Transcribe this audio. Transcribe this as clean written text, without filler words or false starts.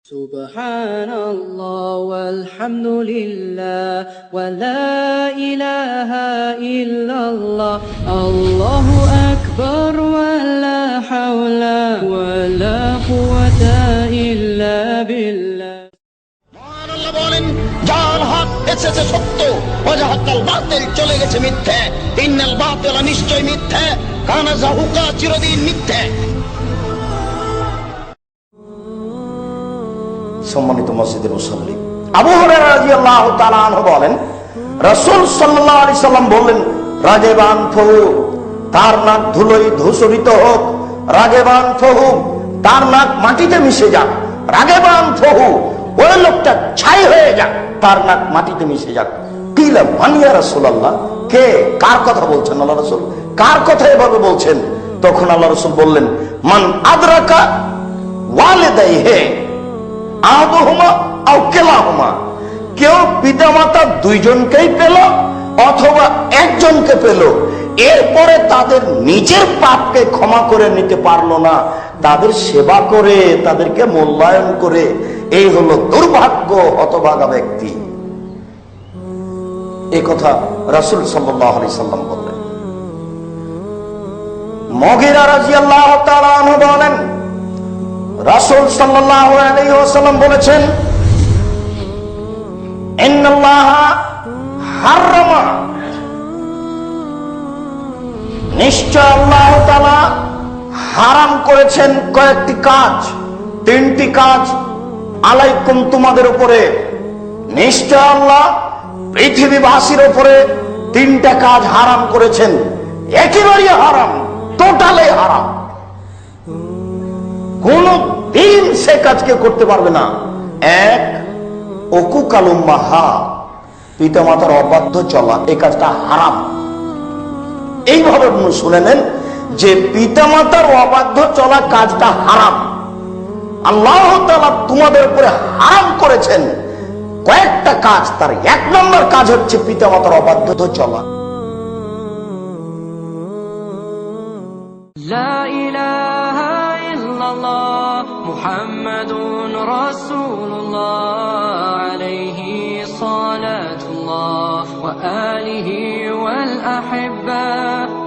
Subhanallah walhamdulillah wa la ilaha illallah Allahu akbar wa la hawla wa la quwwata illa billah মহান আল্লাহ বলেন যার হক এসেছে সত্য ওয়াজাহাকাল বাতিল চলে গেছে মিথ্যা ইন্নাল বাতিলা নিশ্চয় মিথ্যা কানা যাহুকা চিরদিন মিথ্যা। সম্মানিত মসজিদের মুসল্লি, আবু হুরায়রা রাদিয়াল্লাহু তাআলা আনহু বলেন রাসূল সাল্লাল্লাহু আলাইহি সাল্লাম বললেন, রাগেবান ফহু, তার নাক ধুলোয় ধূসরিত হোক, রাগেবান ফহু, তার নাক মাটিতে মিশে যাক, রাগেবান ফহু, ওই লোকটা ছাই হয়ে যাক, তার নাক মাটিতে মিশে যাক। কিলা মান ইয়া রাসূলুল্লাহ, কে, কার কথা বলছেন আল্লাহ রাসূল, কার কথা এভাবে বলছেন? তখন আল্লাহ রাসূল বললেন, মান আদরাকা ওয়ালিদাইহি আদুহুমা আও কিলাহুমা, কেউ পিতামাতা দুইজনকেই পেল অথবা একজনকে পেল, এরপরে তাদের নিজের পাপকে ক্ষমা করে নিতে পারলো না, তাদের সেবা করে তাদেরকে মূল্যায়ন করে, এই হলো দুর্ভাগ্য হতভাগা ব্যক্তি। এই কথা রাসূল সাল্লাল্লাহু আলাইহি সাল্লাম বললেন। মুগীরা রাদিয়াল্লাহু তাআলা আনহু বলেন রাসূল সাল্লাল্লাহু আলাইহি ওয়াসাল্লাম বলেছেন, ইন্নাল্লাহা হারামা, নিশ্চয় আল্লাহ তাআলা হারাম করেছেন কয়েকটি কাজ, তিনটি কাজ আলাইকুম, তোমাদের উপরে। নিশ্চয় আল্লাহ পৃথিবীবাসীর উপরে তিনটা কাজ হারাম করেছেন, একেবারেই হারাম, টোটালি হারাম, কোন দিন সে কাজকে করতে পারবে না। এক, উকুকাল উম্মাহা, পিতা মাতার অবাধ্য চলা, এই কাজটা হারাম। এইভাবে শুনে নেন যে পিতা মাতার অবাধ্য চলা কাজটা হারাম। আল্লাহ তাআলা তোমাদের উপরে হারাম করেছেন কয়েকটা কাজ, তার এক নম্বর কাজ হচ্ছে পিতা মাতার অবাধ্য চলা। লা ইলাহা ইল্লাল্লাহ মুহাম্মাদুর রাসূলুল্লাহ আলাইহি সালাতুল্লাহ ওয়া আলিহি ওয়াল আহিব্বা।